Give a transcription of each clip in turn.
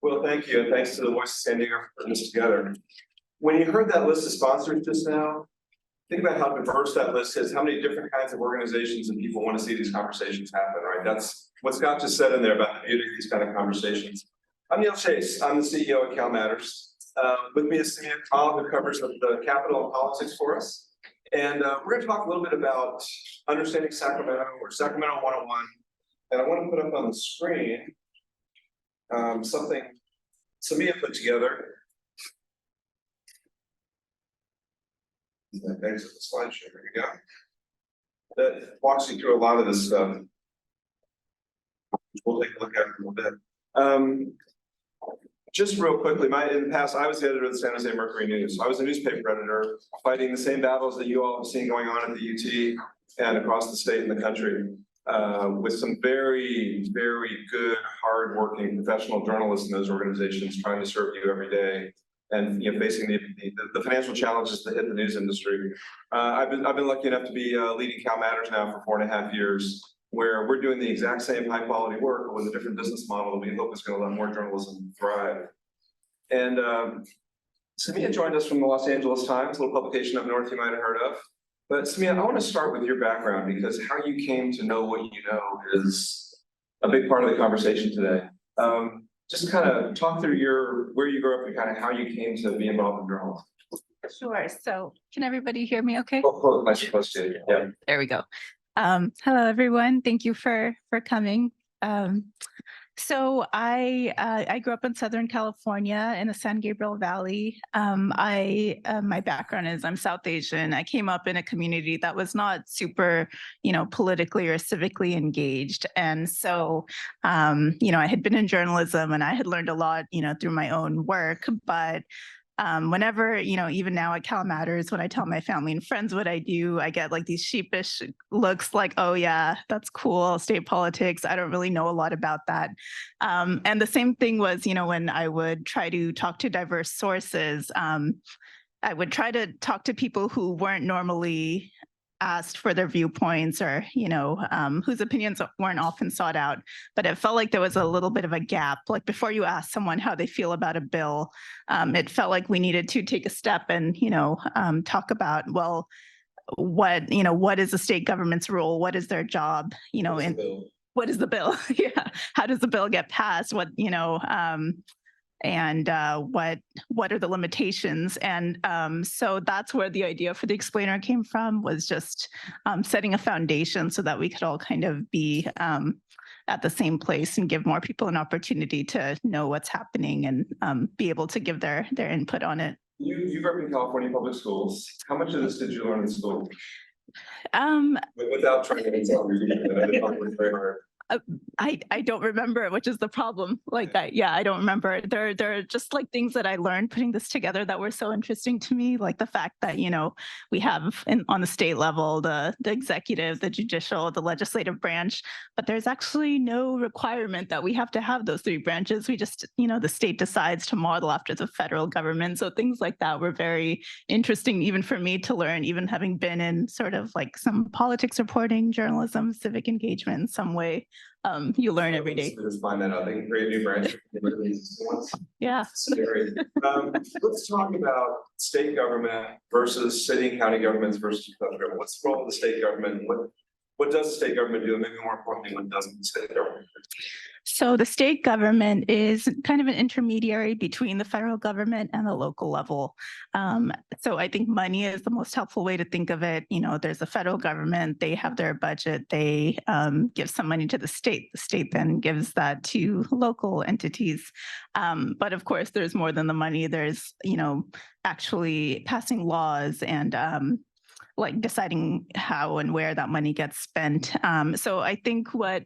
Well, thank you, and thanks to the Voice of San Diego for putting this together. When you heard that list of sponsors just now, think about how diverse that list is, how many different kinds of organizations and people want to see these conversations happen, right? That's what Scott just said in there about the beauty of these kind of conversations. I'm Neil Chase. I'm the CEO at CalMatters. With me is Sameea, Kamal, who covers the Capitol and politics for us. And we're going to talk a little bit about understanding Sacramento, or Sacramento 101. And I want to put up on the screen something Sameea put together. Exit the slideshow. Here we go. That walks you through a lot of this stuff. We'll take a look at it in a little bit. Just real quickly, in the past, I was the editor of the San Jose Mercury News. I was a newspaper editor, fighting the same battles that you all have seen going on at the UT and across the state and the country, with some very, very good, hardworking professional journalists in those organizations trying to serve you every day. And facing the financial challenges that hit the news industry. I've been lucky enough to be leading CalMatters now for 4.5 years, where we're doing the exact same high quality work with a different business model that we hope is going to let more journalism thrive. And Sameea joined us from the Los Angeles Times, a little publication up north you might have heard of. But Sameea, I want to start with your background, because how you came to know what you know is a big part of the conversation today. Just kind of talk through where you grew up and kind of how you came to be involved in journalism. Sure. So can everybody hear me okay? Oh, am I supposed to? Yeah. There we go. Hello, everyone. Thank you for coming. So I grew up in Southern California in the San Gabriel Valley. My background is I'm South Asian. I came up in a community that was not super, politically or civically engaged. And so, I had been in journalism and I had learned a lot, through my own work, but whenever, even now at CalMatters, when I tell my family and friends what I do, I get like these sheepish looks like, oh yeah, that's cool, state politics. I don't really know a lot about that. And the same thing was, when I would try to talk to diverse sources, I would try to talk to people who weren't normally asked for their viewpoints, or whose opinions weren't often sought out. But it felt like there was a little bit of a gap. Like before you ask someone how they feel about a bill, it felt like we needed to take a step and talk about, well, what is the state government's role? What is their job? What is the bill? Yeah, how does the bill get passed? And what are the limitations? And so that's where the idea for the explainer came from, was just setting a foundation so that we could all kind of be at the same place and give more people an opportunity to know what's happening and be able to give their input on it. You grew up in California public schools. How much of this did you learn in school? Without trying to tell me, it was very hard. I don't remember, which is the problem. I don't remember. There are just like things that I learned putting this together that were so interesting to me, like the fact that we have on the state level the executive, the judicial, the legislative branch, but there's actually no requirement that we have to have those three branches. We just the state decides to model after the federal government. So things like that were very interesting, even for me to learn, even having been in sort of like some politics reporting, journalism, civic engagement in some way. You learn every day. Just find that out. They can create a new branch. Yeah. Let's talk about state government versus city and county governments versus federal government. What's the role of the state government? What does the state government do? And maybe more importantly, what doesn't the state government do? So the state government is kind of an intermediary between the federal government and the local level. So I think money is the most helpful way to think of it. There's the federal government, they have their budget, they give some money to the state then gives that to local entities. But of course, there's more than the money. There's, actually passing laws and like deciding how and where that money gets spent. So I think what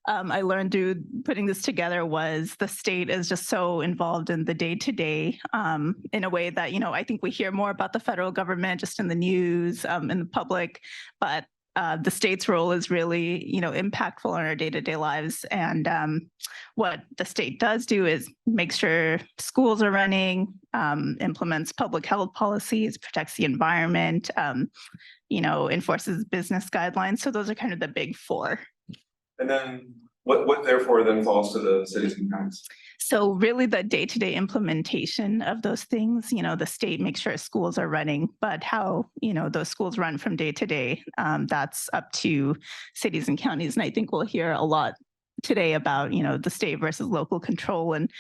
I learned through putting this together was the state is just so involved in the day-to-day in a way that, I think we hear more about the federal government just in the news, in the public, but the state's role is really, impactful on our day-to-day lives. And what the state does do is make sure schools are running, implements public health policies, protects the environment, enforces business guidelines. So those are kind of the big four. And then what therefore then falls to the cities and counties? So really the day-to-day implementation of those things, the state makes sure schools are running, but how, those schools run from day to day, that's up to cities and counties. And I think we'll hear a lot today about, the state versus local control, and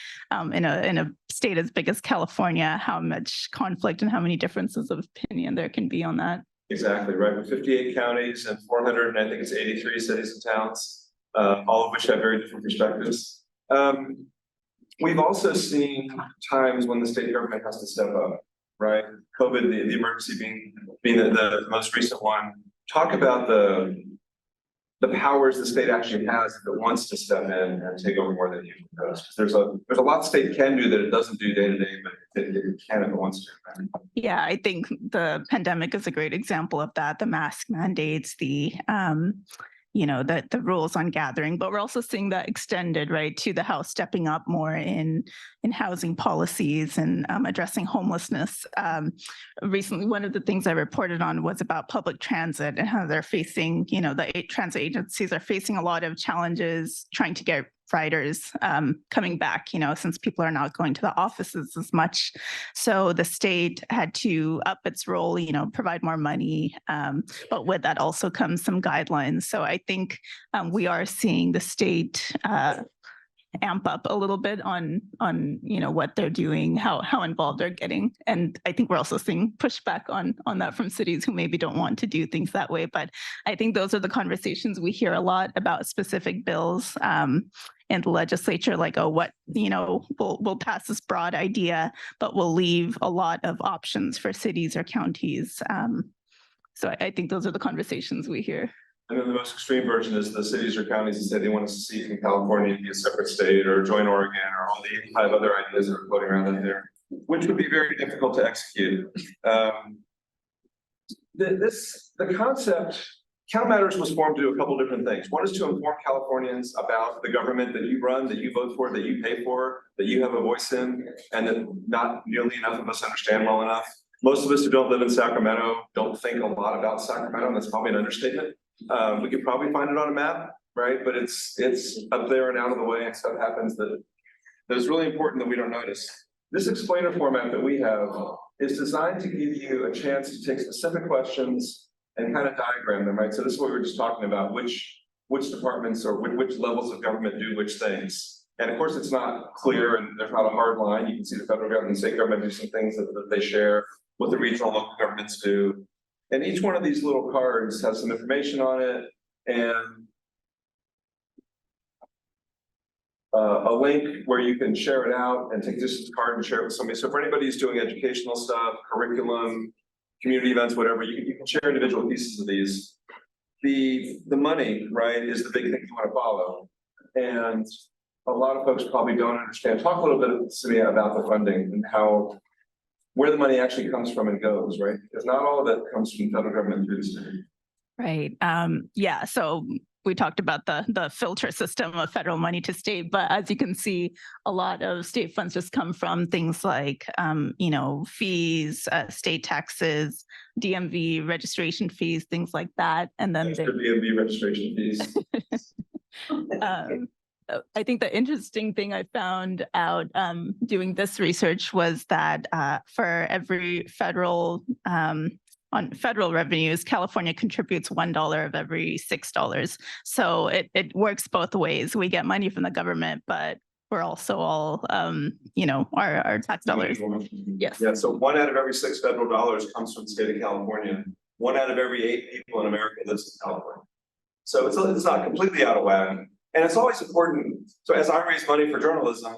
in a state as big as California, how much conflict and how many differences of opinion there can be on that. Exactly, right. With 58 counties and 400, and I think it's 83 cities and towns, all of which have very different perspectives. We've also seen times when the state government has to step up, right? COVID, the emergency being the most recent one. Talk about the powers the state actually has if it wants to step in and take over more than it usually does. There's a lot the state can do that it doesn't do day to day, but it can if it wants to. Right? Yeah, I think the pandemic is a great example of that. The mask mandates, the rules on gathering, but we're also seeing that extended, right, to the House stepping up more in housing policies and addressing homelessness. Recently, one of the things I reported on was about public transit and how they're facing, the transit agencies are facing a lot of challenges trying to get riders coming back, since people are not going to the offices as much. So the state had to up its role, provide more money, but with that also comes some guidelines. So I think we are seeing the state amp up a little bit on what they're doing, how involved they're getting. And I think we're also seeing pushback on that from cities who maybe don't want to do things that way. But I think those are the conversations we hear a lot about specific bills in the legislature, like, we'll pass this broad idea, but we'll leave a lot of options for cities or counties. So I think those are the conversations we hear. And then the most extreme version is the cities or counties that say they want to secede from California and be a separate state or join Oregon or all the 85 other ideas that are floating around in there, which would be very difficult to execute. The concept, CalMatters was formed to do a couple different things. One is to inform Californians about the government that you run, that you vote for, that you pay for, that you have a voice in, and that not nearly enough of us understand well enough. Most of us who don't live in Sacramento don't think a lot about Sacramento, and that's probably an understatement. We could probably find it on a map, right? But it's up there and out of the way, and stuff happens that is really important that we don't notice. This explainer format that we have is designed to give you a chance to take specific questions and kind of diagram them, right? So this is what we were just talking about, which departments or which levels of government do which things. And of course, it's not clear and there's not a hard line. You can see the federal government and state government do some things that they share, what the regional and local governments do. And each one of these little cards has some information on it and a link where you can share it out and take this card and share it with somebody. So for anybody who's doing educational stuff, curriculum, community events, whatever, you can share individual pieces of these. The money, right, is the big thing you want to follow. And a lot of folks probably don't understand. Talk a little bit, Sameea, about the funding and where the money actually comes from and goes, right? Because not all of it comes from the federal government through the state. Right. Yeah. So we talked about the filter system of federal money to state, but as you can see, a lot of state funds just come from things like, fees, state taxes, DMV registration fees, things like that. And then the DMV registration fees. I think the interesting thing I found out doing this research was that for every federal on federal revenues, California contributes $1 of every $6. So it works both ways. We get money from the government, but we're also all, our tax dollars. Yes. Yeah. So 1 out of every 6 federal dollars comes from the state of California. 1 out of every 8 people in America lives in California. So it's not completely out of whack. And it's always important. So as I raise money for journalism,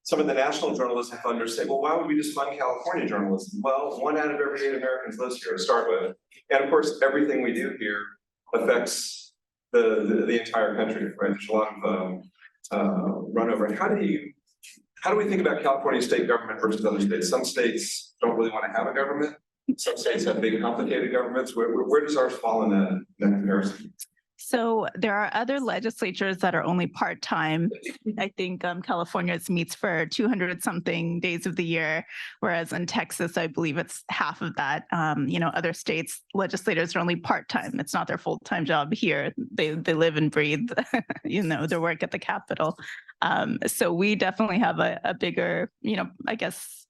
some of the national journalism funders say, well, why would we just fund California journalism? Well, 1 out of every 8 Americans lives here to start with. And of course, everything we do here affects the entire country, right? There's a lot of run over. And how do we think about California state government versus other states? Some states don't really want to have a government. Some states have big, complicated governments. Where does ours fall in that comparison? So there are other legislatures that are only part-time. I think California's meets for 200 something days of the year, whereas in Texas, I believe it's half of that. Other states legislators are only part-time. It's not their full-time job here. They live and breathe, their work at the Capitol. So we definitely have a bigger, I guess,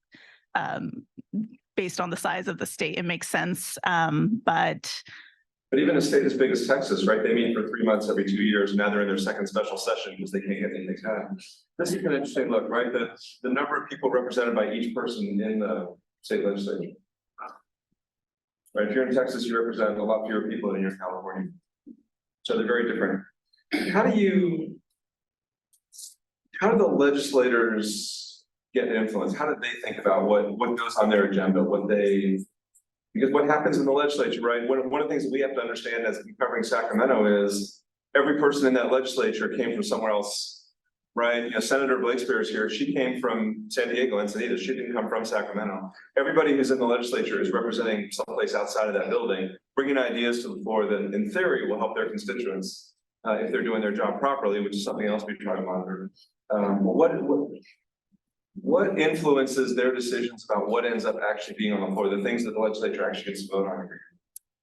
based on the size of the state, it makes sense. But even a state as big as Texas, right? They meet for 3 months every 2 years. And now they're in their second special session because they can't get anything done. This is an interesting look, right? The number of people represented by each person in the state legislature. Right? If you're in Texas, you represent a lot fewer people than you're in California. So they're very different. How do the legislators get influence? How do they think about what goes on their agenda, because what happens in the legislature, right? One of the things that we have to understand as covering Sacramento is every person in that legislature came from somewhere else, right? Senator Blakespear is here. She came from San Diego, Encinitas. She didn't come from Sacramento. Everybody who's in the legislature is representing someplace outside of that building, bringing ideas to the floor that in theory will help their constituents if they're doing their job properly, which is something else we try to monitor. What influences their decisions about what ends up actually being on the floor, the things that the legislature actually gets to vote on?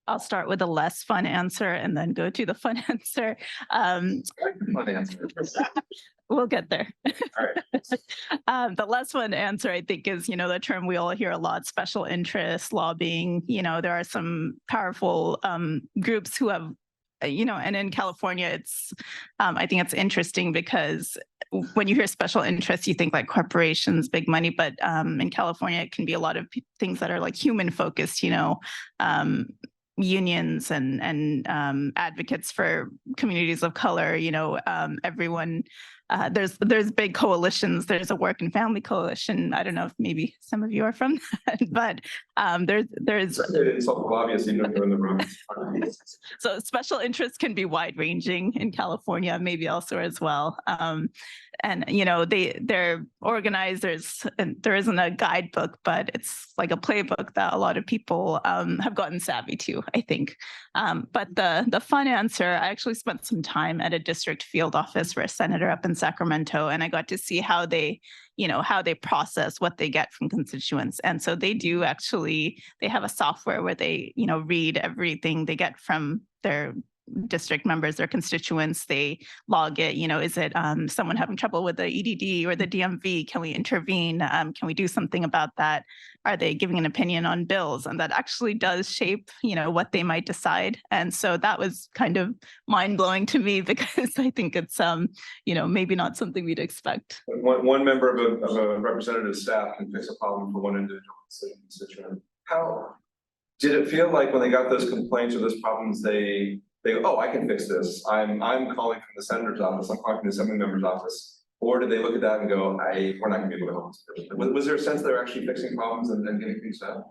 I'll start with a less fun answer and then go to the fun answer. Fun answer. We'll get there. All right. The less fun answer, I think, is, the term we all hear a lot, special interest, lobbying. There are some powerful groups who have, and in California, I think it's interesting because when you hear special interests, you think like corporations, big money, but in California, it can be a lot of things that are like human focused, unions and advocates for communities of color, everyone. There's big coalitions. There's a work and family coalition. I don't know if maybe some of you are from that, but there's. Obviously, you're in the room. So special interests can be wide ranging in California, maybe elsewhere as well. And they're organized. There isn't a guidebook, but it's like a playbook that a lot of people have gotten savvy to, I think. But the fun answer, I actually spent some time at a district field office for a senator up in Sacramento, and I got to see how they process what they get from constituents. And so they have a software where they, read everything they get from their district members, their constituents. They log it, is it someone having trouble with the EDD or the DMV? Can we intervene? Can we do something about that? Are they giving an opinion on bills? And that actually does shape, what they might decide. And so that was kind of mind blowing to me because I think it's, maybe not something we'd expect. One member of a representative staff can fix a problem for one individual constituent. How did it feel like when they got those complaints or those problems, they go, oh, I can fix this. I'm calling from the senator's office. I'm calling from the assembly member's office. Or did they look at that and go, we're not going to be able to help this person? Was there a sense they're actually fixing problems and getting things done?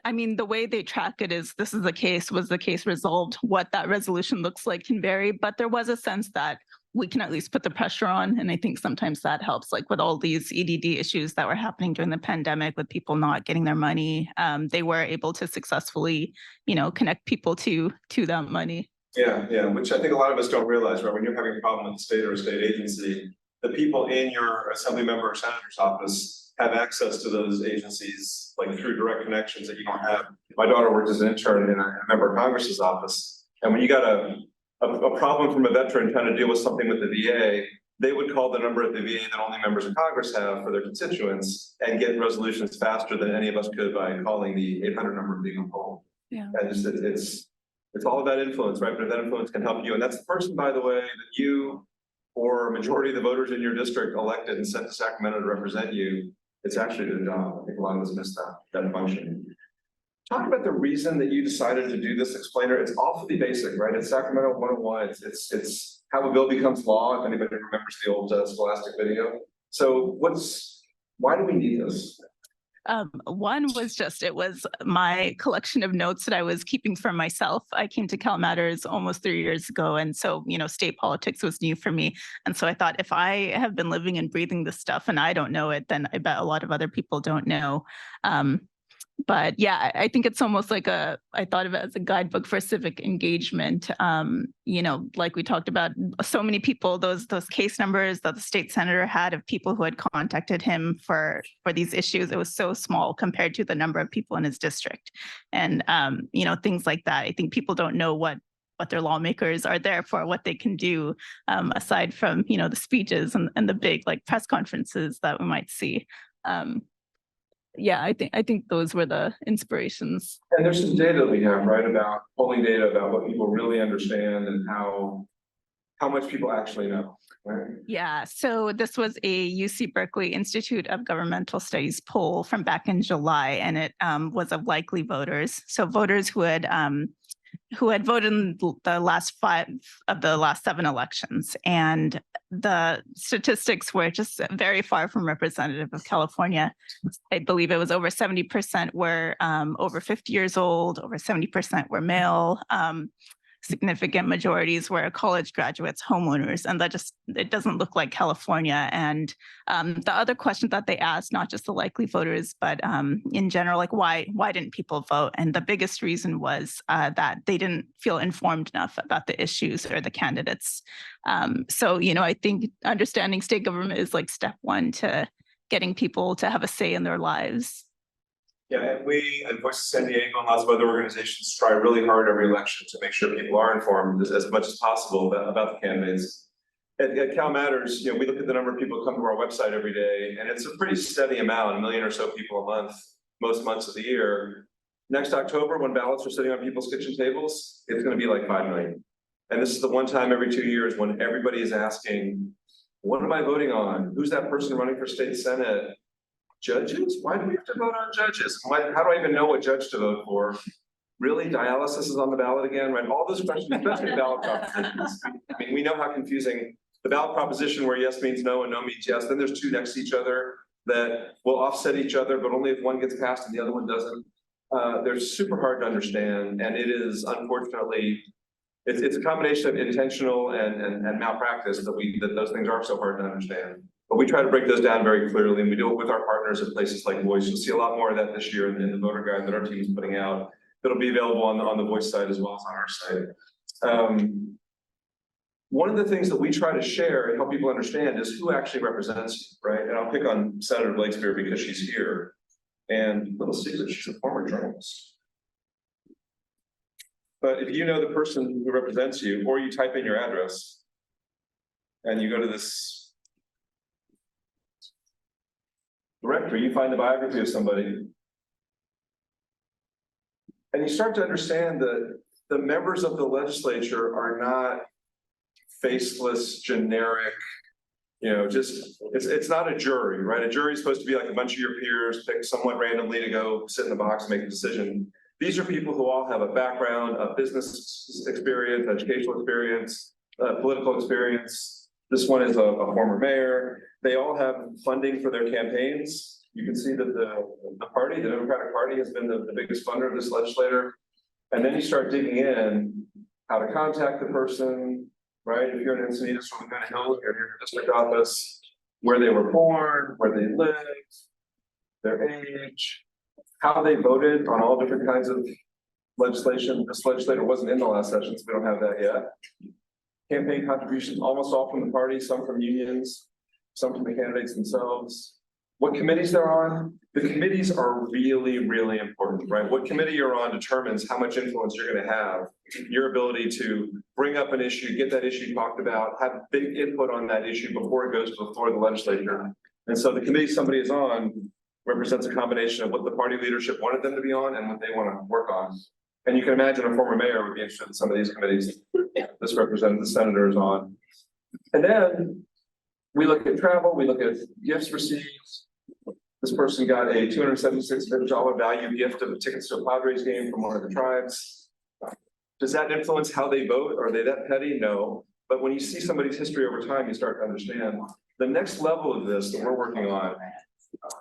I mean, the way they track it is this is the case. Was the case resolved? What that resolution looks like can vary, but there was a sense that we can at least put the pressure on. And I think sometimes that helps, like with all these EDD issues that were happening during the pandemic with people not getting their money. They were able to successfully, connect people to that money. Yeah, which I think a lot of us don't realize, right? When you're having a problem with the state or a state agency, the people in your assembly member or senator's office have access to those agencies, like through direct connections that you don't have. My daughter worked as an intern in a member of Congress's office. And when you got a problem from a veteran trying to deal with something with the VA, they would call the number at the VA that only members of Congress have for their constituents and get resolutions faster than any of us could by calling the 800 number being on hold. Yeah. And it's all about influence, right? But if that influence can help you, and that's the person, by the way, that you or a majority of the voters in your district elected and sent to Sacramento to represent you, it's actually their job. I think a lot of us miss that function. Talk about the reason that you decided to do this explainer. It's awfully basic, right? It's Sacramento 101. It's how a bill becomes law, if anybody remembers the old Scholastic video. So why do we need this? One was it was my collection of notes that I was keeping for myself. I came to CalMatters almost 3 years ago. And so, state politics was new for me. And so I thought if I have been living and breathing this stuff and I don't know it, then I bet a lot of other people don't know. But yeah, I think it's almost like I thought of it as a guidebook for civic engagement. Like we talked about, so many people, those case numbers that the state senator had of people who had contacted him for these issues, it was so small compared to the number of people in his district. And, things like that. I think people don't know what their lawmakers are there for, what they can do, aside from, the speeches and the big like press conferences that we might see. I think those were the inspirations. And there's some data that we have, right, about polling data about what people really understand and how much people actually know. Right? Yeah, so this was a UC Berkeley Institute of Governmental Studies poll from back in July, and it was of likely voters. So voters who had voted in the last 5 of the last 7 elections. And the statistics were just very far from representative of California. I believe it was over 70% were over 50 years old, over 70% were male. Significant majorities were college graduates, homeowners, and it doesn't look like California. And the other question that they asked, not just the likely voters, but in general, like why didn't people vote? And the biggest reason was that they didn't feel informed enough about the issues or the candidates. I think understanding state government is like step 1 to getting people to have a say in their lives. Yeah, and we and Voice of San Diego and lots of other organizations try really hard every election to make sure people are informed as much as possible about the candidates. At CalMatters, we look at the number of people who come to our website every day, and it's a pretty steady amount, 1 million or so people a month, most months of the year. Next October, when ballots are sitting on people's kitchen tables, it's going to be like 5 million. And this is the one time every 2 years when everybody is asking, what am I voting on? Who's that person running for state senate? Judges? Why do we have to vote on judges? How do I even know what judge to vote for? Really? Dialysis is on the ballot again, right? All those questions, especially ballot propositions. I mean, we know how confusing the ballot proposition where yes means no and no means yes. Then there's 2 next to each other that will offset each other, but only if one gets passed and the other one doesn't. They're super hard to understand, and it is unfortunately, it's a combination of intentional and malpractice that those things are so hard to understand. But we try to break those down very clearly, and we do it with our partners at places like Voice. You'll see a lot more of that this year in the voter guide that our team is putting out. That'll be available on the Voice side as well as on our site. One of the things that we try to share and help people understand is who actually represents you, right? And I'll pick on Senator Blakespear because she's here. And little secret, she's a former journalist. But if you know the person who represents you, or you type in your address, and you go to this directory, you find the biography of somebody, and you start to understand that the members of the legislature are not faceless, generic, it's not a jury, right? A jury is supposed to be like a bunch of your peers picked somewhat randomly to go sit in the box and make a decision. These are people who all have a background, a business experience, educational experience, political experience. This one is a former mayor. They all have funding for their campaigns. You can see that the party, the Democratic Party, has been the biggest funder of this legislator. And then you start digging in how to contact the person, right? If you're in Encinitas from Laguna Hills, you're here for district office, where they were born, where they lived, their age, how they voted on all different kinds of legislation. This legislator wasn't in the last session, so we don't have that yet. Campaign contributions, almost all from the party, some from unions, some from the candidates themselves. What committees they're on? The committees are really, really important, right? What committee you're on determines how much influence you're going to have, your ability to bring up an issue, get that issue talked about, have big input on that issue before it goes to the floor of the legislature. And so the committee somebody is on represents a combination of what the party leadership wanted them to be on and what they want to work on. And you can imagine a former mayor would be interested in some of these committees this representative, the senator, is on. And then we look at travel, we look at gifts received. This person got a $276 value gift of tickets to a Padres game from one of the tribes. Does that influence how they vote? Are they that petty? No. But when you see somebody's history over time, you start to understand. The next level of this that we're working on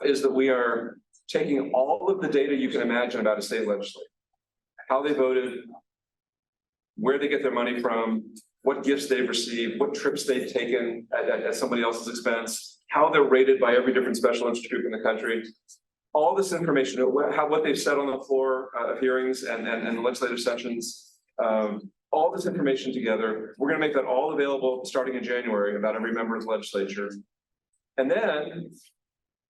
is that we are taking all of the data you can imagine about a state legislature, how they voted, where they get their money from, what gifts they've received, what trips they've taken at somebody else's expense, how they're rated by every different special interest group in the country. all this information, what they've said on the floor of hearings and legislative sessions, all this information together. We're going to make that all available starting in January about every member of the legislature. And then,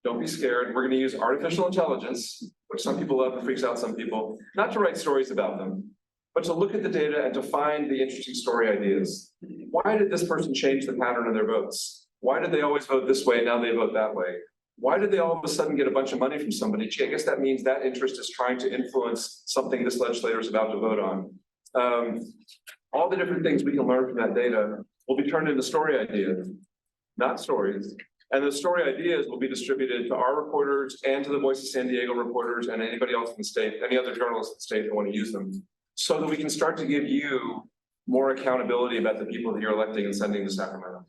don't be scared, we're going to use artificial intelligence, which some people love and freaks out some people, not to write stories about them, but to look at the data and to find the interesting story ideas. Why did this person change the pattern of their votes? Why did they always vote this way and now they vote that way? Why did they all of a sudden get a bunch of money from somebody? Gee, I guess that means that interest is trying to influence something this legislator is about to vote on. All the different things we can learn from that data will be turned into story ideas, not stories. And the story ideas will be distributed to our reporters and to the Voice of San Diego reporters and anybody else in the state, any other journalists in the state that want to use them, so that we can start to give you more accountability about the people that you're electing and sending to Sacramento.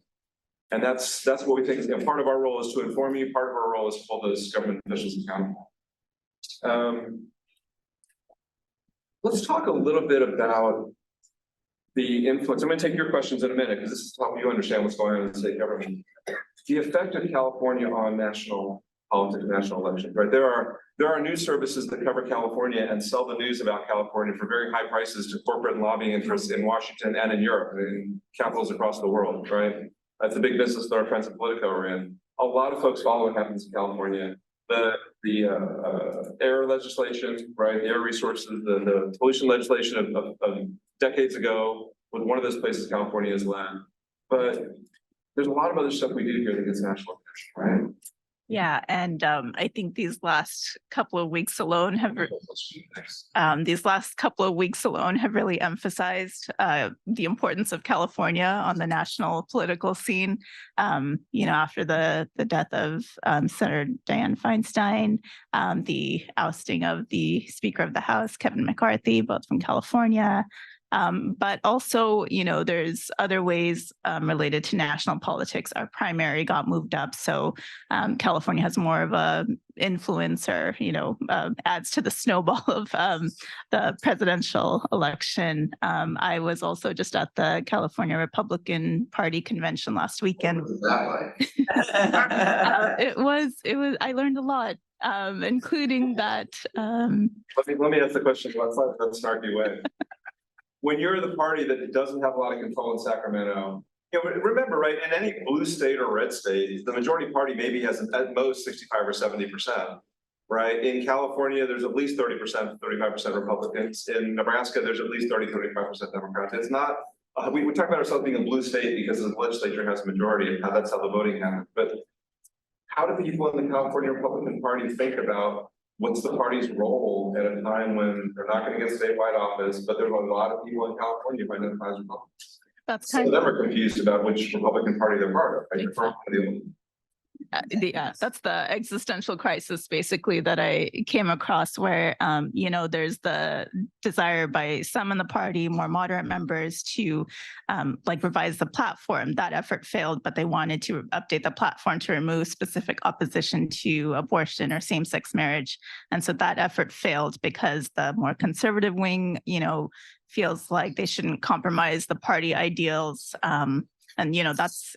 And that's what we think. And part of our role is to inform you. Part of our role is to hold those government officials accountable. Let's talk a little bit about the influence. I'm going to take your questions in a minute because this is to help you understand what's going on in the state government. The effect of California on national politics, national elections, right? There are news services that cover California and sell the news about California for very high prices to corporate and lobbying interests in Washington and in Europe, in capitals across the world, right? That's a big business that our friends at Politico are in. A lot of folks follow what happens in California. The air legislation, right? The air resources, the pollution legislation of decades ago was one of those places California has led. But there's a lot of other stuff we do here that gets national attention, right? Yeah, and I think these last couple of weeks alone have really emphasized the importance of California on the national political scene. After the death of Senator Dianne Feinstein, the ousting of the Speaker of the House, Kevin McCarthy, both from California. But also, there's other ways related to national politics. Our primary got moved up, so California has more of a influence, or adds to the snowball of the presidential election. I was also just at the California Republican Party convention last weekend. What was that like? It was. I learned a lot, including that. Let me ask the question. Let's not in a snarky way. When you're the party that doesn't have a lot of control in Sacramento, remember, right, in any blue state or red state, the majority party maybe has at most 65 or 70%, right? In California, there's at least 30%, 35% Republicans. In Nebraska, there's at least 30-35% Democrats. It's not, we talk about ourselves being a blue state because the legislature has a majority, and that's how the voting happens. But how do people in the California Republican Party think about what's the party's role at a time when they're not going to get statewide office, but there's a lot of people in California who identify as Republicans? That's Some of them are confused about which Republican Party they're part of. Right? Exactly. That's the existential crisis, basically, that I came across, where there's the desire by some in the party, more moderate members, to revise the platform. That effort failed, but they wanted to update the platform to remove specific opposition to abortion or same-sex marriage, and so that effort failed because the more conservative wing, feels like they shouldn't compromise the party ideals. And that's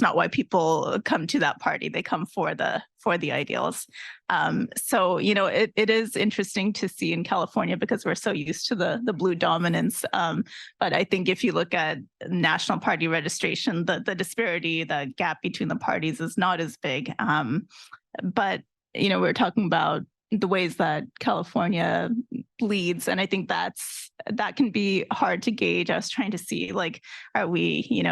not why people come to that party. They come for the ideals. So it is interesting to see in California because we're so used to the blue dominance. But I think if you look at national party registration, the disparity, the gap between the parties is not as big. But we're talking about the ways that California leads, and I think that can be hard to gauge. I was trying to see, are we,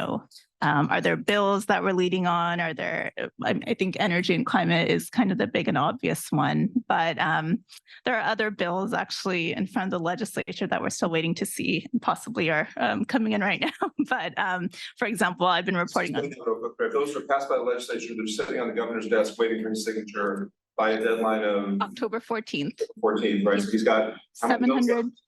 are there bills that we're leading on? Are there, I think energy and climate is kind of the big and obvious one, but there are other bills actually in front of the legislature that we're still waiting to see, and possibly are coming in right now. But for example, I've been reporting on. If those are passed by the legislature, they're sitting on the governor's desk waiting for his signature by a deadline of October 14th. 14th, right? So he's got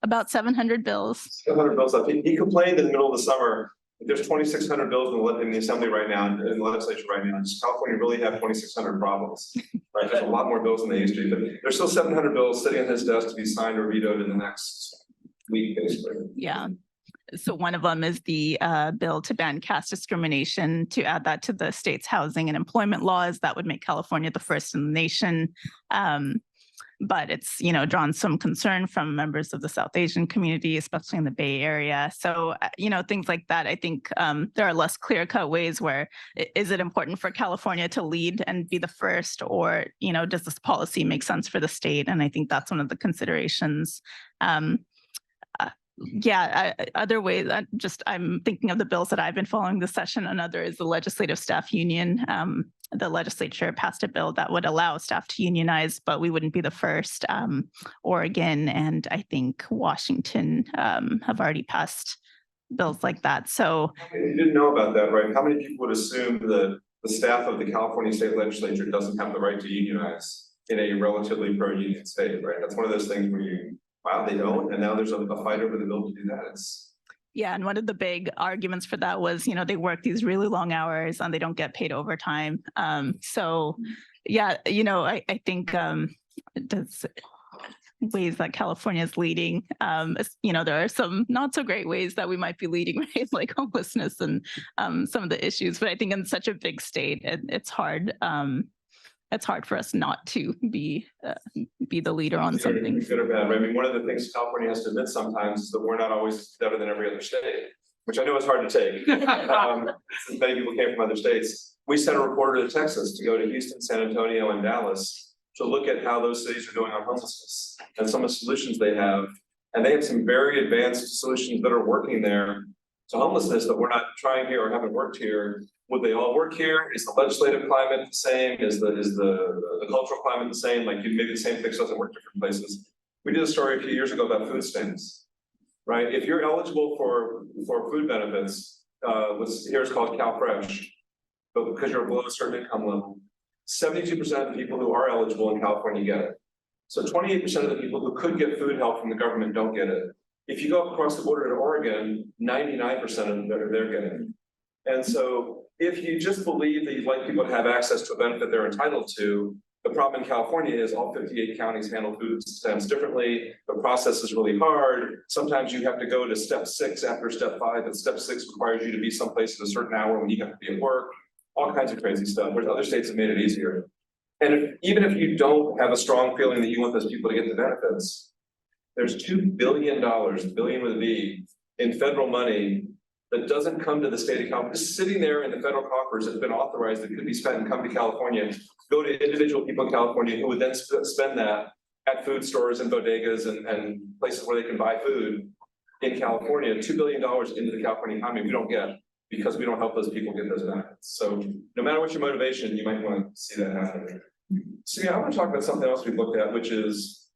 about 700 bills. 700 bills left. He complained in the middle of the summer. There's 2,600 bills in the assembly right now, in the legislature right now. Does California really have 2,600 problems? Right? There's a lot more bills than they used to, but there's still 700 bills sitting on his desk to be signed or vetoed in the next week, basically. Yeah. So one of them is the bill to ban caste discrimination, to add that to the state's housing and employment laws. That would make California the first in the nation. but it's, drawn some concern from members of the South Asian community, especially in the Bay Area. So, things like that. I think there are less clear-cut ways where is it important for California to lead and be the first, or, does this policy make sense for the state? And I think that's one of the considerations. Other ways, I'm thinking of the bills that I've been following this session. Another is the Legislative Staff Union. The legislature passed a bill that would allow staff to unionize, but we wouldn't be the first. Oregon and I think Washington have already passed bills like that. So you didn't know about that, right? How many people would assume that the staff of the California state legislature doesn't have the right to unionize in a relatively pro-union state, right? That's one of those things where wow, they don't, and now there's a fight over the bill to do that. Yeah, and one of the big arguments for that was, they work these really long hours and they don't get paid overtime. I think there's ways that California is leading. There are some not so great ways that we might be leading, right? Like homelessness and some of the issues. But I think in such a big state, it's hard. It's hard for us not to be the leader on something. Good or bad, right? I mean, one of the things California has to admit sometimes is that we're not always better than every other state, which I know is hard to take. Since many people came from other states. We sent a reporter to Texas to go to Houston, San Antonio, and Dallas to look at how those cities are doing on homelessness and some of the solutions they have. And they have some very advanced solutions that are working there to homelessness that we're not trying here or haven't worked here. Would they all work here? Is the legislative climate the same? Is the cultural climate the same? Like maybe the same fix doesn't work different places. We did a story a few years ago about food stamps, right? If you're eligible for food benefits, here's called CalFresh, but because you're below a certain income level, 72% of the people who are eligible in California get it. So 28% of the people who could get food help from the government don't get it. If you go across the border to Oregon, 99% of them they're getting it. And so if you just believe that you'd like people to have access to a benefit they're entitled to, the problem in California is all 58 counties handle food stamps differently. The process is really hard. Sometimes you have to go to step 6 after step 5, and step 6 requires you to be someplace at a certain hour when you have to be at work. All kinds of crazy stuff, whereas other states have made it easier. And even if you don't have a strong feeling that you want those people to get the benefits, there's $2 billion, billion with a B, in federal money that doesn't come to the state of California, just sitting there in the federal coffers that's been authorized that could be spent and come to California, go to individual people in California who would then spend that at food stores and bodegas and places where they can buy food in California. $2 billion into the California economy we don't get because we don't help those people get those benefits. So no matter what your motivation, you might want to see that happen. So yeah, I want to talk about something else we've looked at, which is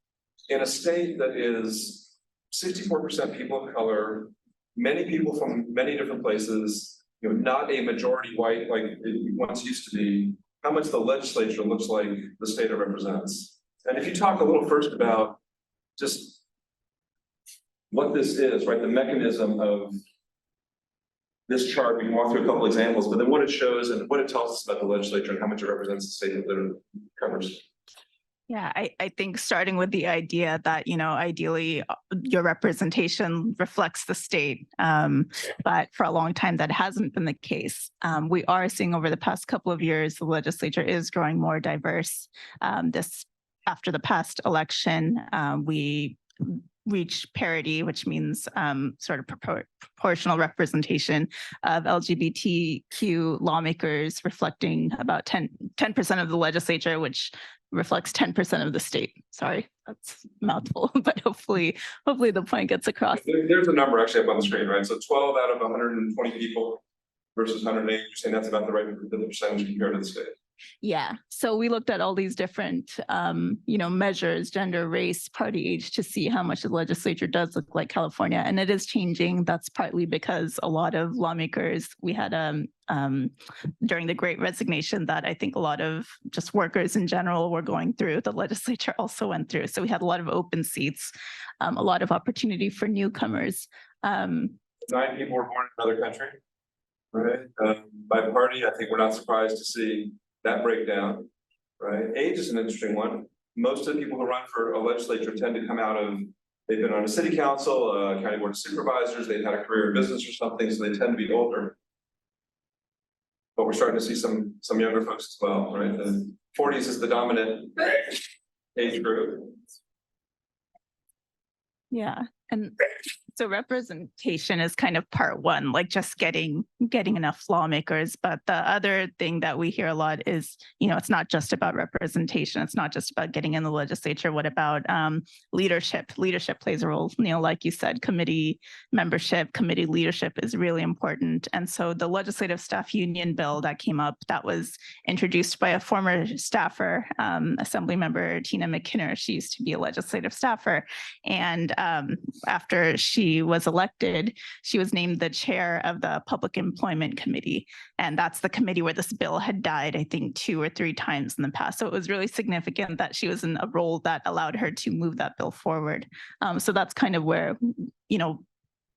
in a state that is 64% people of color, many people from many different places, not a majority white like it once used to be, how much the legislature looks like the state it represents. And if you talk a little first about just what this is, right, the mechanism of this chart, we can walk through a couple examples, but then what it shows and what it tells us about the legislature and how much it represents the state that it covers. Yeah, I think starting with the idea that, ideally your representation reflects the state, but for a long time that hasn't been the case. We are seeing over the past couple of years, the legislature is growing more diverse. After the past election, we reached parity, which means sort of proportional representation of LGBTQ lawmakers, reflecting about 10% of the legislature, which reflects 10% of the state. Sorry, that's a mouthful, but hopefully the point gets across. There's a number actually up on the screen, right? So 12 out of 120 people versus 108, you're saying that's about the right percentage compared to the state. Yeah. So we looked at all these different, measures, gender, race, party age, to see how much the legislature does look like California. And it is changing. That's partly because a lot of lawmakers, we had during the Great Resignation that I think a lot of just workers in general were going through, the legislature also went through. So we had a lot of open seats, a lot of opportunity for newcomers. 9 people were born in another country, right? By party, I think we're not surprised to see that breakdown, right? Age is an interesting one. Most of the people who run for a legislature tend to come out of, they've been on a city council, county board of supervisors, they've had a career in business or something, so they tend to be older. But we're starting to see some younger folks as well, right? The 40s is the dominant age group. Yeah. And so representation is kind of part one, like just getting enough lawmakers. But the other thing that we hear a lot is, it's not just about representation. It's not just about getting in the legislature. What about leadership? Leadership plays a role. Like you said, committee membership, committee leadership is really important. And so the legislative staff union bill that came up, that was introduced by a former staffer, Assembly member Tina McKinner. She used to be a legislative staffer. And after she was elected, she was named the chair of the Public Employment Committee. And that's the committee where this bill had died, I think, 2 or 3 times in the past. So it was really significant that she was in a role that allowed her to move that bill forward. So that's kind of where,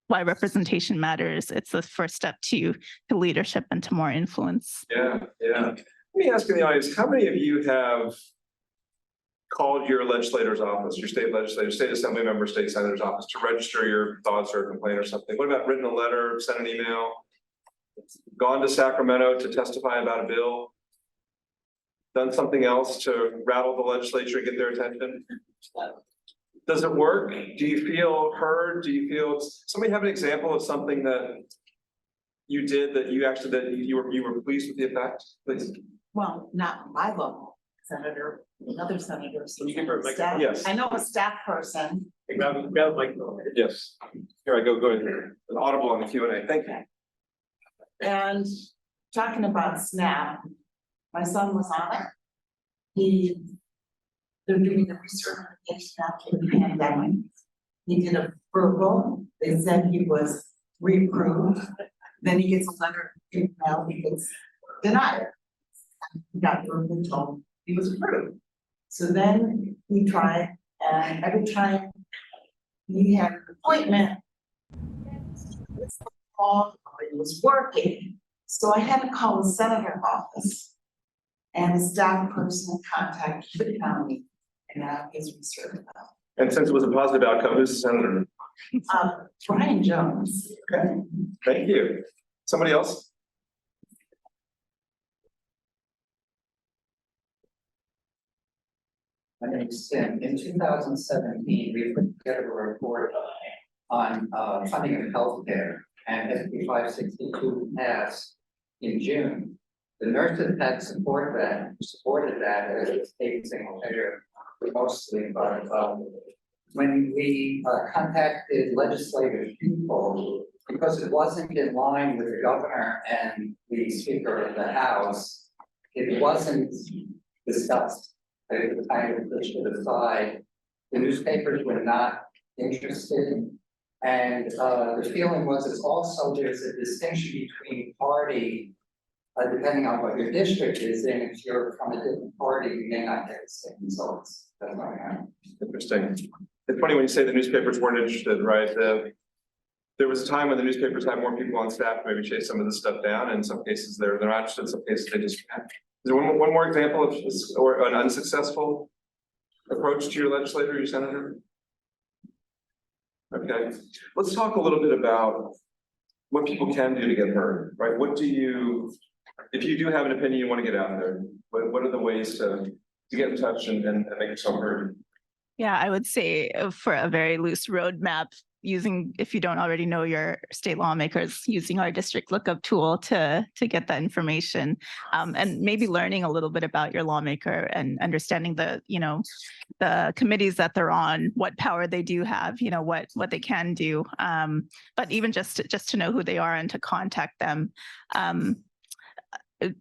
why representation matters. It's the first step to leadership and to more influence. Yeah. Let me ask in the audience, how many of you have called your legislator's office, your state legislator, state assembly member, state senator's office to register your thoughts or complaint or something? What about written a letter, sent an email, gone to Sacramento to testify about a bill, done something else to rattle the legislature, get their attention? Does it work? Do you feel heard? Do you feel, somebody have an example of something that you did that you were pleased with the effect, please? Well, not my level, senator, another senator. Can you give her a microphone? Yes. I know a staff person. Grab a microphone. Yes. Here I go ahead. An audible on the Q&A. Thank you. And talking about SNAP, my son was on it. They're doing the recertification after the pandemic. He did a verbal. They said he was reapproved. Then he gets a letter in the mail, he gets denied. He got verbally told he was approved. So then he tried, and every time he had an appointment, it was working. So I had to call the senator's office, and the staff person contacted the county, and now he's recertified. And since it was a positive outcome, who's the senator? Brian Jones. Okay, thank you. Somebody else? My name is Tim. In 2017, we put together a report on funding of healthcare, and SB 562 passed in June. The nurses had supported that as a state single payer mostly, but when we contacted legislative people, because it wasn't in line with the governor and the speaker of the House, it wasn't discussed. It was kind of pushed to the side. The newspapers were not interested. And the feeling was it's also there's a distinction between party, depending on what your district is in. If you're from a different party, you may not get the same results. That's what I have. Interesting. It's funny when you say the newspapers weren't interested, right? There was a time when the newspapers had more people on staff to maybe chase some of this stuff down. And in some cases they're not interested, in some cases they just can't. Is there one more example of this, or an unsuccessful approach to your legislator, your senator? Okay, let's talk a little bit about what people can do to get heard, right? What do you, if you do have an opinion you want to get out there, what are the ways to get in touch and make yourself heard? Yeah, I would say for a very loose roadmap, using, if you don't already know your state lawmakers, using our district lookup tool to get that information, and maybe learning a little bit about your lawmaker and understanding the committees that they're on, what power they do have, what they can do, but even just to know who they are and to contact them.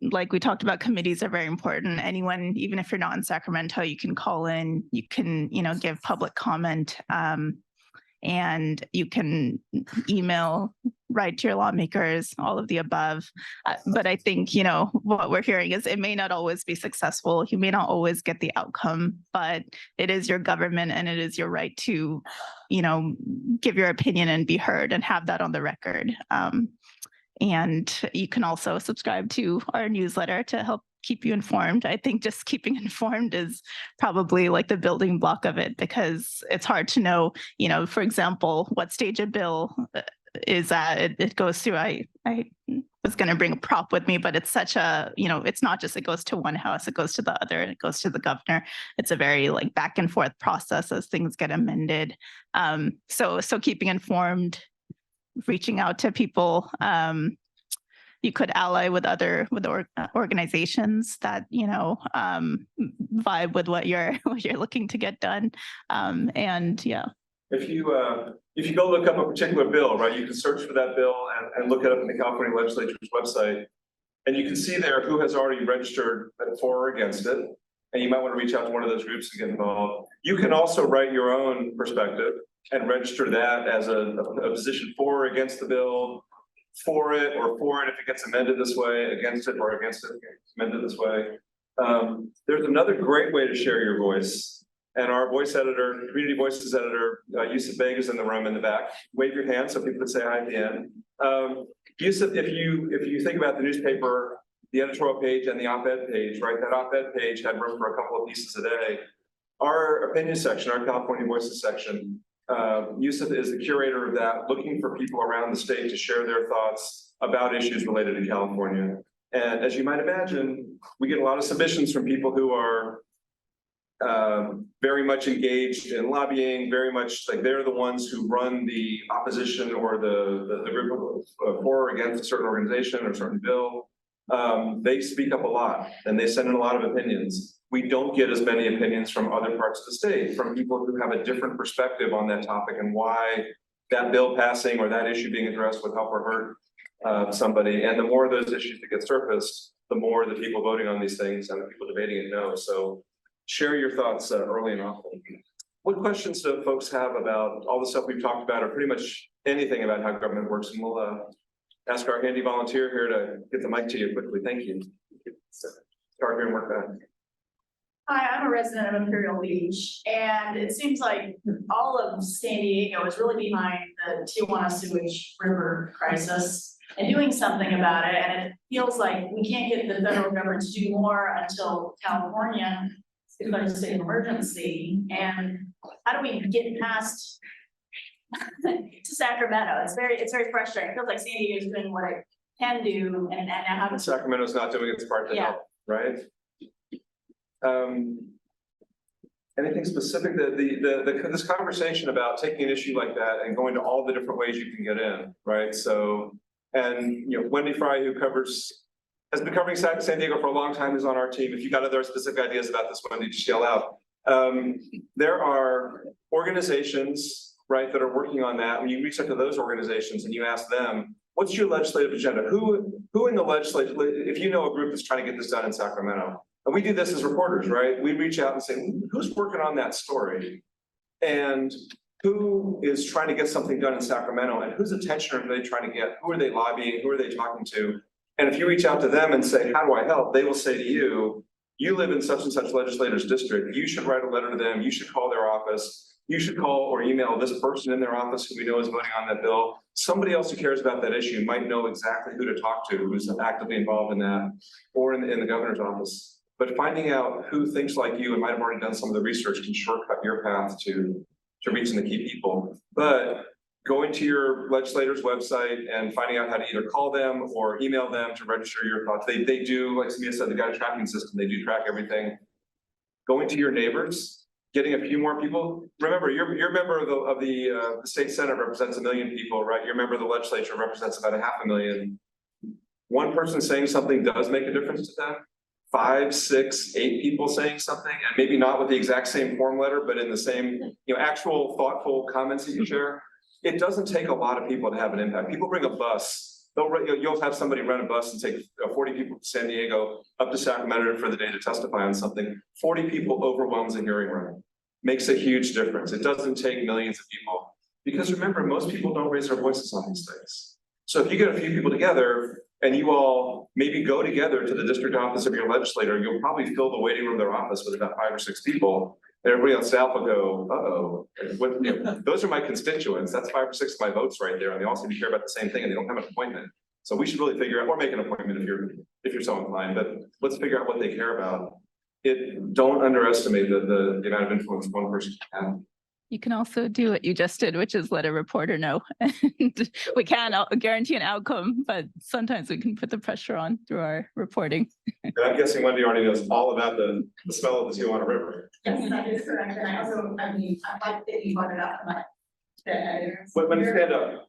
Like we talked about, committees are very important. Anyone, even if you're not in Sacramento, you can call in, you can, give public comment, and you can email, write to your lawmakers, all of the above. But I think, what we're hearing is it may not always be successful. You may not always get the outcome, but it is your government and it is your right to, give your opinion and be heard and have that on the record. And you can also subscribe to our newsletter to help keep you informed. I think just keeping informed is probably like the building block of it, because it's hard to know, for example, what stage a bill is at. It goes through, was going to bring a prop with me, but it's such a, it's not just it goes to one house, it goes to the other, and it goes to the governor. It's a very like back and forth process as things get amended. So keeping informed, reaching out to people. You could ally with other organizations that vibe with what you're looking to get done, and yeah. If you go look up a particular bill, right, you can search for that bill and look it up in the California legislature's website, and you can see there who has already registered for or against it, and you might want to reach out to one of those groups to get involved. You can also write your own perspective and register that as a position for or against the bill, for it if it gets amended this way, against it or against it if it's amended this way. There's another great way to share your voice. And our voice editor, community voices editor, Yusuf Beg is in the room in the back. Wave your hand so people can say hi at the end. Yusuf, if you think about the newspaper, the editorial page and the op-ed page, right? That op-ed page had room for a couple of pieces a day. Our opinion section, our California Voices section, Yusuf is the curator of that, looking for people around the state to share their thoughts about issues related to California. And as you might imagine, we get a lot of submissions from people who are very much engaged in lobbying, very much like they're the ones who run the opposition or the group for or against a certain organization or a certain bill. They speak up a lot and they send in a lot of opinions. We don't get as many opinions from other parts of the state, from people who have a different perspective on that topic and why that bill passing or that issue being addressed would help or hurt somebody. And the more of those issues that get surfaced, the more the people voting on these things and the people debating it know. So share your thoughts early and often. What questions do folks have about all the stuff we've talked about, or pretty much anything about how government works? And we'll ask our handy volunteer here to get the mic to you quickly. Thank you. Start here and work back. Hi, I'm a resident of Imperial Beach, and it seems like all of San Diego is really behind the Tijuana sewage river crisis and doing something about it. And it feels like we can't get the federal government to do more until California declares a state of emergency. And how do we get past to Sacramento? It's very frustrating. It feels like San Diego is doing what it can do, and how to. Sacramento's not doing its part to help, right? Anything specific that this conversation about taking an issue like that and going to all the different ways you can get in, right? So, and Wendy Fry, who has been covering San Diego for a long time, is on our team. If you got other specific ideas about this, Wendy, just yell out. There are organizations, right, that are working on that. When you reach out to those organizations and you ask them, what's your legislative agenda? Who in the legislature, if you know a group that's trying to get this done in Sacramento, and we do this as reporters, right? We reach out and say, who's working on that story? And who is trying to get something done in Sacramento? And whose attention are they trying to get? Who are they lobbying? Who are they talking to? And if you reach out to them and say, how do I help? They will say to you, you live in such and such legislator's district. You should write a letter to them. You should call their office. You should call or email this person in their office who we know is voting on that bill. Somebody else who cares about that issue might know exactly who to talk to, who's actively involved in that, or in the governor's office. But finding out who thinks like you and might have already done some of the research can shortcut your path to reaching the key people. But going to your legislator's website and finding out how to either call them or email them to register your thoughts. They do, like Sameea said, they got a tracking system. They do track everything. Going to your neighbors, getting a few more people. Remember, your member of the state senate represents 1 million people, right? Your member of the legislature represents about 500,000. One person saying something does make a difference to them. 5, 6, 8 people saying something, and maybe not with the exact same form letter, but in the same, actual thoughtful comments that you share. It doesn't take a lot of people to have an impact. People bring a bus. You'll have somebody rent a bus and take 40 people to San Diego up to Sacramento for the day to testify on something. 40 people overwhelms a hearing room. Makes a huge difference. It doesn't take millions of people. Because remember, most people don't raise their voices on these things. So if you get a few people together and you all maybe go together to the district office of your legislator, you'll probably fill the waiting room of their office with about 5 or 6 people. And everybody on staff will go, those are my constituents. That's 5 or 6 of my votes right there. And they all seem to care about the same thing and they don't have an appointment. So we should really figure out, or make an appointment if you're so inclined, but let's figure out what they care about. Don't underestimate the amount of influence one person can have. You can also do what you just did, which is let a reporter know. And we can't guarantee an outcome, but sometimes we can put the pressure on through our reporting. And I'm guessing Wendy already knows all about the smell of the Tijuana River. Yes, that is correct, and I also, I mean, I like that you brought it up, but. When you stand up,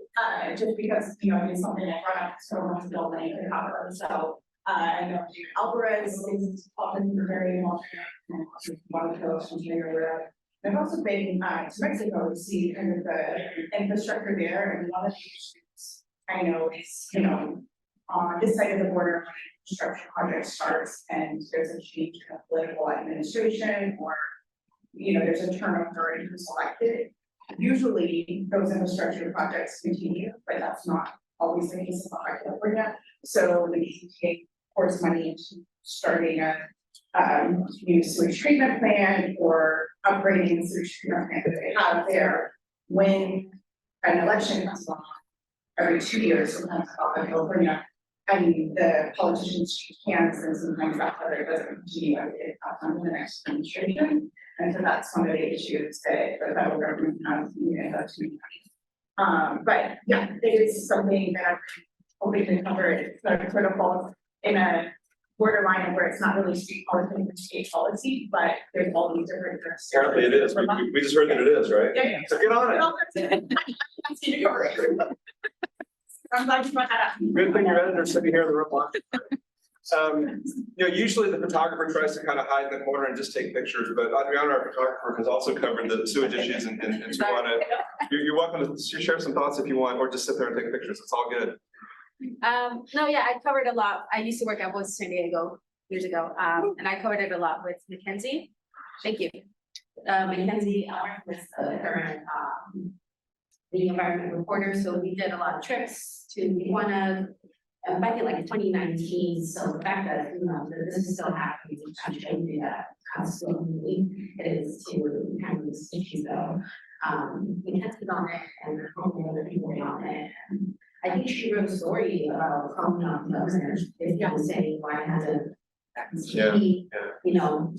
Just because, you know, it's something I brought up so much building and cover, so, I know Alvarez is often very involved in one of those from here. I've also been to Mexico to see kind of the infrastructure there, and one of the issues I know is, you know, on this side of the border, when construction project starts and there's a change in political administration, or, you know, there's a turnover in who's elected. Usually those infrastructure projects continue, but that's not always the case in Baja California. So the DEA pours money into starting a new sewage treatment plant or upgrading the sewage treatment plant that they have there. When an election comes along every 2 years, sometimes in Baja California, I mean, the politicians change hands, and sometimes that whether it doesn't continue as it comes the next administration. And so that's one of the issues that the federal government has, you know, to be. But yeah, it is something that I'm hoping to cover. It's sort of critical in a borderline where it's not really state policy and state policy, but there's all these different. apparently it is. We just heard that it is, right? Yeah, yeah. So get on it. I'm seeing you cover it. I'm glad you brought that up. Good thing your editor's sitting here in the room. You know, usually the photographer tries to kind of hide in the corner and just take pictures, but Adriana, our photographer, has also covered the sewage issues in Tijuana. You're welcome to share some thoughts if you want, or just sit there and take pictures. It's all good. No, yeah, I covered a lot. I used to work at Voice San Diego years ago, and I covered it a lot with Mackenzie. Thank you. Mackenzie was the current, the environment reporter, so we did a lot of trips to Tijuana back in like 2019. So the fact that, you know, that this is still happening, I'm showing you that constantly is to kind of this issue though. Mackenzie's on it, and there's probably other people on it. I think she wrote a story about calling out the governor, basically saying why it hasn't. You know,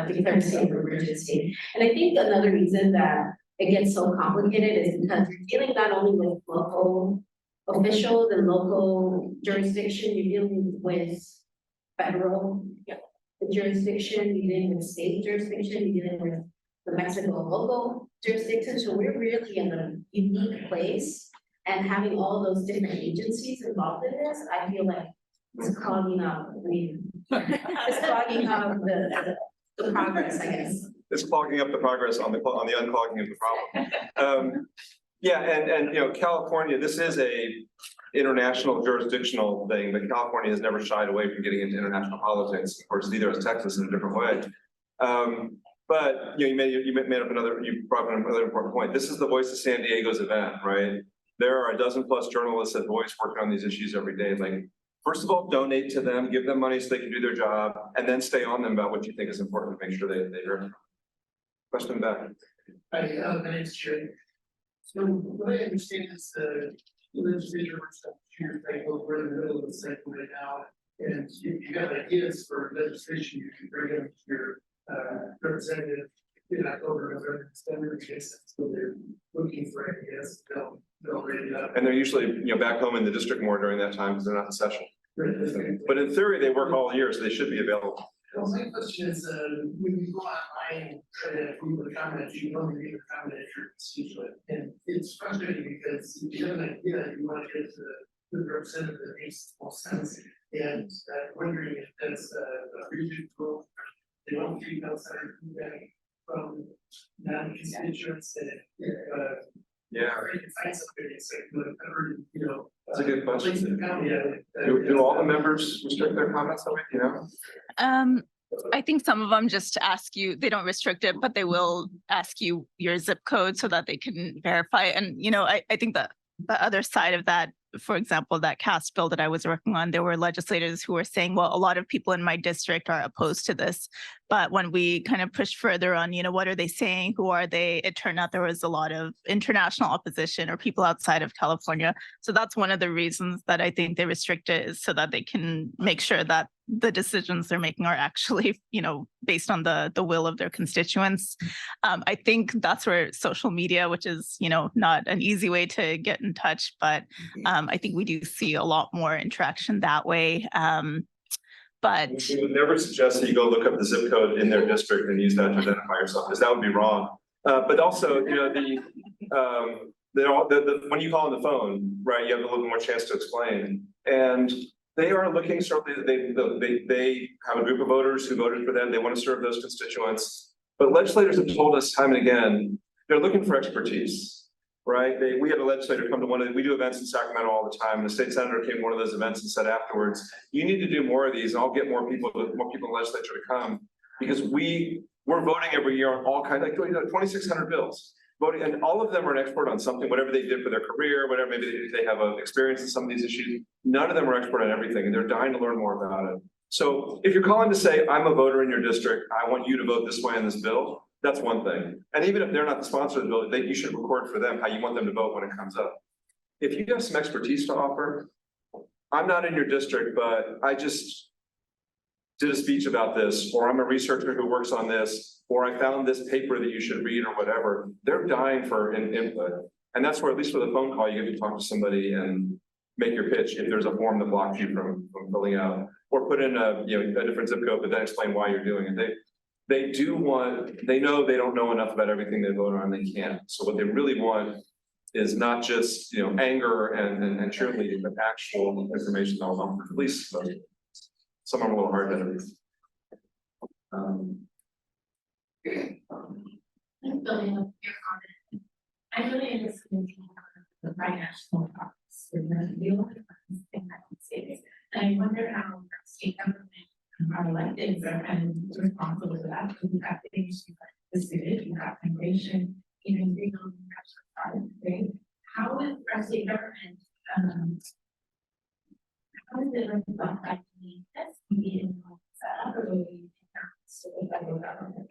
declared state of emergency. And I think another reason that it gets so complicated is because you're dealing not only with local officials and local jurisdiction, you're dealing with federal jurisdiction, you're dealing with state jurisdiction, you're dealing with the Mexico local jurisdiction. So we're really in a unique place, and having all those different agencies involved in this, I feel like it's clogging up. I mean, it's clogging up the progress, I guess. It's clogging up the progress on the unclogging of the problem. Yeah, and you know, California, this is a international jurisdictional thing, but California has never shied away from getting into international politics. Of course, neither has Texas in a different way. But you know, you brought up another important point. This is the Voice of San Diego's event, right? There are a dozen plus journalists at Voice working on these issues every day. Like, first of all, donate to them, give them money so they can do their job, and then stay on them about what you think is important to make sure they hear. Question back. My name's Jerry. So what I understand is the legislature works up here, we're in the middle of the cycle right now. And if you got ideas for legislation, you can bring them to your representative in October, November, December, so they're looking for ideas, they'll ready it up. And they're usually, you know, back home in the district more during that time because they're not in session. But in theory, they work all year, so they should be available. Well, my question is, when you go online and try to leave a comment, you want to leave a comment at your constituent, and it's frustrating because if you have an idea, you want to get to the representative that makes the most sense. And I'm wondering if that's a region rule, they don't treat outside feedback from non-constituents, and Yeah, you can find somebody that's like, you know. that's a good question. Yeah. Do all the members restrict their comments that way, you know? I think some of them just ask you, they don't restrict it, but they will ask you your zip code so that they can verify. And, you know, I think that the other side of that, for example, that CAST bill that I was working on, there were legislators who were saying, well, a lot of people in my district are opposed to this But when we kind of pushed further on, what are they saying? Who are they? It turned out there was a lot of international opposition or people outside of California. So that's one of the reasons that I think they restrict it, is so that they can make sure that the decisions they're making are actually, based on the will of their constituents. I think that's where social media, which is, not an easy way to get in touch, but I think we do see a lot more interaction that way. But we would never suggest that you go look up the zip code in their district and use that to identify yourself, because that would be wrong. But also, when you call on the phone, right, you have a little bit more chance to explain. And they are looking, certainly, they have a group of voters who voted for them. They want to serve those constituents. But legislators have told us time and again, they're looking for expertise, right? We had a legislator come to we do events in Sacramento all the time. And the state senator came to one of those events and said afterwards, you need to do more of these, and I'll get more people in the legislature to come, because we're voting every year on all kinds, like 2,600 bills. Voting, and all of them are an expert on something, whatever they did for their career, whatever, maybe they have an experience in some of these issues. None of them are expert on everything, and they're dying to learn more about it. So if you're calling to say, I'm a voter in your district, I want you to vote this way on this bill, that's one thing. And even if they're not the sponsor of the bill, you should record for them how you want them to vote when it comes up. If you have some expertise to offer, I'm not in your district, but I just did a speech about this, or I'm a researcher who works on this, or I found this paper that you should read, or whatever. They're dying for input. And that's where, at least with a phone call, you get to talk to somebody and make your pitch if there's a form that blocks you from filling out, or put in a different zip code, but then explain why you're doing it. They know they don't know enough about everything they vote on, they can't. So what they really want is not just, anger and cheerleading, but actual information that will help the police. Some are a little hard to read. Building up your comment. I'm really interested in the financial process. The only thing I can say is, and I wonder how state government are elected and responsible for that. You have the issue like the city, you have immigration, even legal right? How is our state government how is it like the SB in set up or the federal government?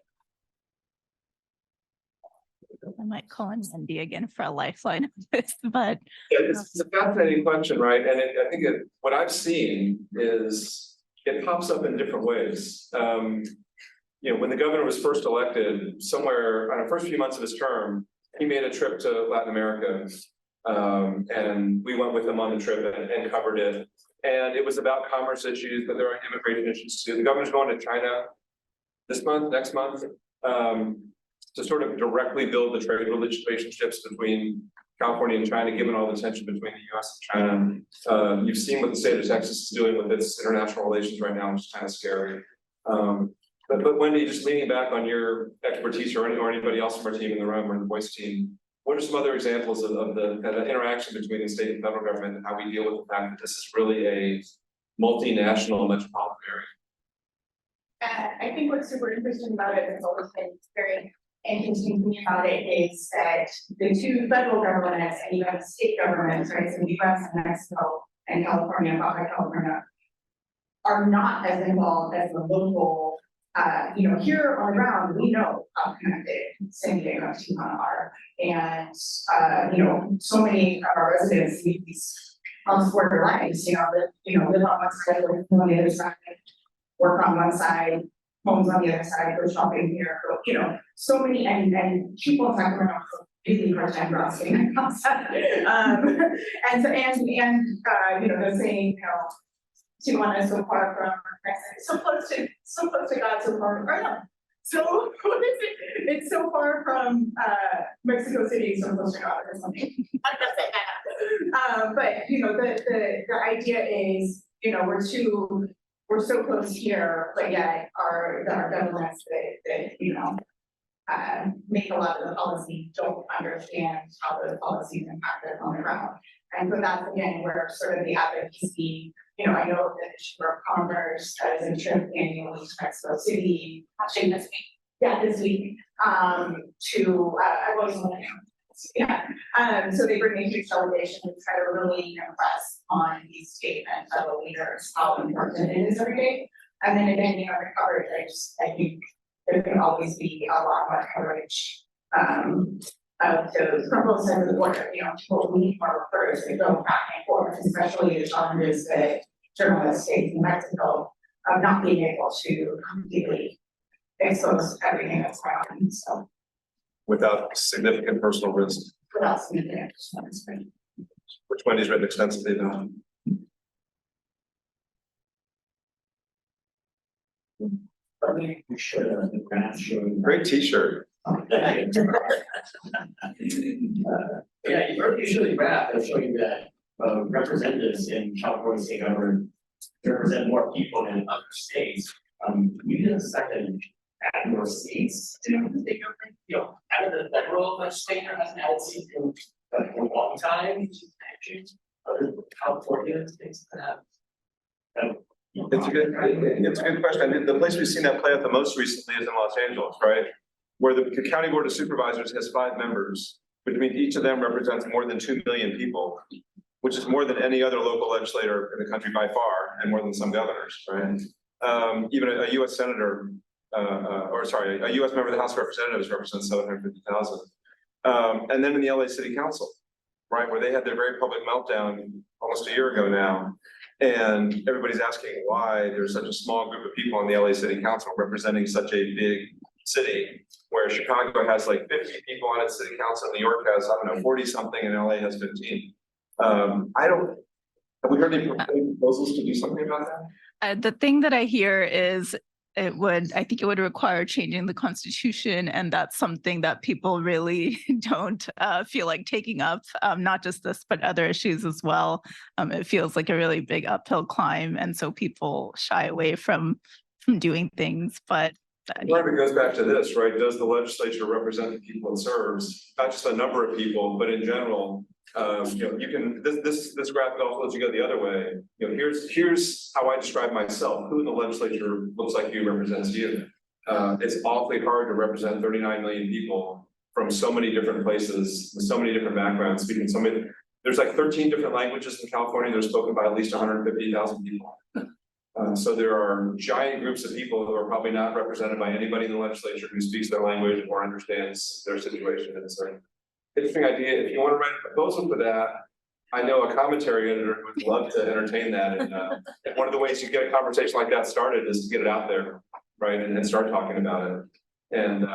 I might call on Wendy again for a lifeline of this, but Yeah, it's a fascinating question, right? And I think what I've seen is it pops up in different ways. When the governor was first elected, somewhere on the first few months of his term, he made a trip to Latin America, and we went with him on the trip and covered it. And it was about commerce issues, but there are immigration issues too. The governor's going to China this month, next month, to sort of directly build the trade relationships between California and China, given all the tension between the US and China. You've seen what the state of Texas is doing with its international relations right now, which is kind of scary. But Wendy, just leaning back on your expertise or anybody else from our team in the room or the voice team, what are some other examples of the kind of interaction between the state and federal government and how we deal with the fact that this is really a multinational metropolitan area? I think what's super interesting about it has always been very interesting thing about it is that the two federal governments and you have state governments, right? So the US and Mexico and California, Baja California, are not as involved as the local. Here on the ground, we know how connected San Diego and Tijuana are, and so many of our residents lead these cross-border lives. Live on one side, live on the other side, work on one side, homes on the other side, go shopping here. So many and people in Sacramento are really hard time grasping outside. And they're saying, Tijuana is so far from so close to God, so far from so it's so far from Mexico City, so close to God or something. I'm not saying that. But the idea is, we're so close here, but yet our governments that make a lot of the policy don't understand how the policies impact them on the ground. And so that's again where sort of the advocacy, I know that the Chamber of Commerce does a trip annually to Mexico City, actually this week. Yeah, this week. I've always wanted to. So they bring a huge delegation and try to really impress on these state and federal leaders how important it is every day. And then again, you know, the coverage, I think there can always be a lot more coverage. Of those from both sides of the border, you know, people we need more reporters to go back and forth, especially the challenges that journalists face in Mexico of not being able to completely expose everything that's going on, so. Without significant personal risk, What else we can do? which Wendy's written extensively about. I think we should, the graph showing. Great T-shirt. Yeah, you already usually graph that show you that representatives in California state government represent more people than other states. We did a second add more seats to the state government, you know, out of the federal legislature hasn't had seats in a long time. Other California states that have. It's a good question. I mean, the place we've seen that play out the most recently is in Los Angeles, right? Where the county board of supervisors has 5 members, which means each of them represents more than 2 million people, which is more than any other local legislator in the country by far, and more than some governors, right? Even a U.S. senator, a U.S. member of the House of Representatives represents 750,000. And then in the LA City Council, right, where they had their very public meltdown almost a year ago now. And everybody's asking why there's such a small group of people on the LA City Council representing such a big city, where Chicago has like 50 people on its city council, New York has, I don't know, 40 something, and LA has 15. Have we heard any proposals to do something about that? The thing that I hear is I think it would require changing the Constitution, and that's something that people really don't feel like taking up, not just this, but other issues as well. It feels like a really big uphill climb, and so people shy away from doing things, but Part of it goes back to this, right? Does the legislature represent the people it serves? Not just a number of people, but in general, you know, you can, this graphic also lets you go the other way. You know, here's how I describe myself. Who in the legislature looks like you represents you? It's awfully hard to represent 39 million people from so many different places, with so many different backgrounds, speaking so many. There's like 13 different languages in California. They're spoken by at least 150,000 people. So there are giant groups of people who are probably not represented by anybody in the legislature who speaks their language or understands their situation. And it's an interesting idea. If you want to write a proposal for that, I know a commentary editor who would love to entertain that. And one of the ways you get a conversation like that started is to get it out there, right, and start talking about it. And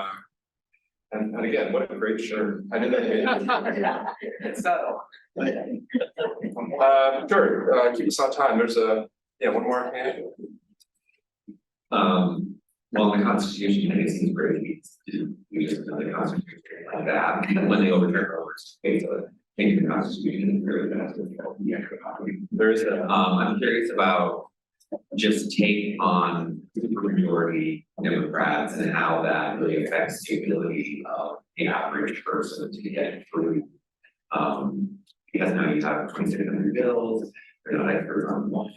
again, what a great shirt! I didn't know. It's subtle. Sure. Keep us on time. There's one more. Well, the Constitution, I think it seems very to use another Constitution like that, and when they overturn voters, change the Constitution very fast. There is a. I'm curious about just take on supermajority Democrats and how that really affects the ability of the average person to get through. Because now you have 2,600 bills, they're not experts on one.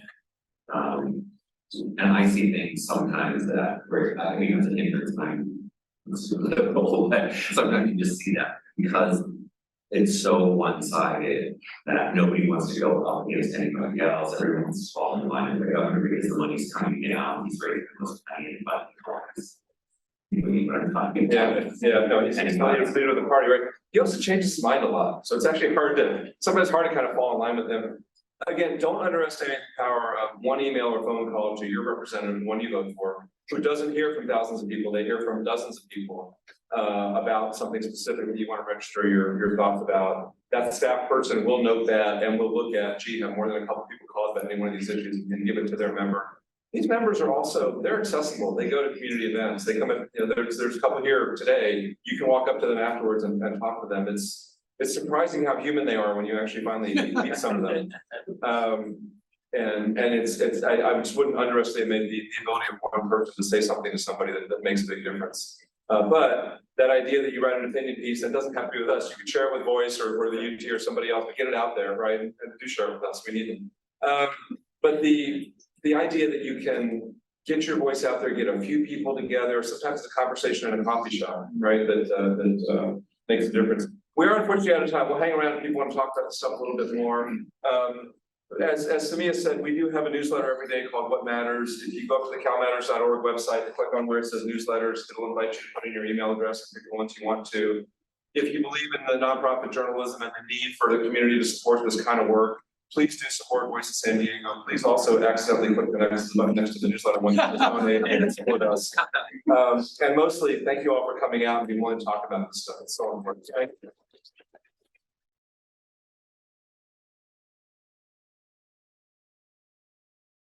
And I see things sometimes that where I think it's an hindrance time. Sometimes you just see that because it's so one-sided that nobody wants to go up against anybody else. Everyone wants to fall in line and go because the money's coming down. He's raising the most money, but No, he's leader of the party, right? He also changes his mind a lot, so it's actually sometimes hard to kind of fall in line with him. Again, don't underestimate the power of one email or phone call to your representative, one you vote for, who doesn't hear from thousands of people. They hear from dozens of people about something specific that you want to register your thoughts about. That staff person will note that and will look at, gee, have more than a couple people call about any one of these issues and give it to their member. These members are also, they're accessible. They go to community events. They come in, there's a couple here today. You can walk up to them afterwards and talk to them. It's surprising how human they are when you actually finally meet some of them. And I just wouldn't underestimate the ability of one person to say something to somebody that makes a big difference. But that idea that you write an opinion piece, that doesn't have to be with us. You can share it with Voice or the UT or somebody else, but get it out there, right? And do share it with us. We need them. But the idea that you can get your voice out there, get a few people together, sometimes it's a conversation in a coffee shop, right? That makes a difference. We are unfortunately out of time. We'll hang around if people want to talk about this stuff a little bit more. As Sameea said, we do have a newsletter every day called What Matters. If you go up to the CalMatters.org website and click on where it says newsletters, it'll invite you to put in your email address and pick the ones you want to. If you believe in the nonprofit journalism and the need for the community to support this kind of work, please do support Voice of San Diego. Please also accidentally click the next button next to the newsletter when you donate and support us. And mostly, thank you all for coming out and being willing to talk about this stuff. It's so important. Thank you.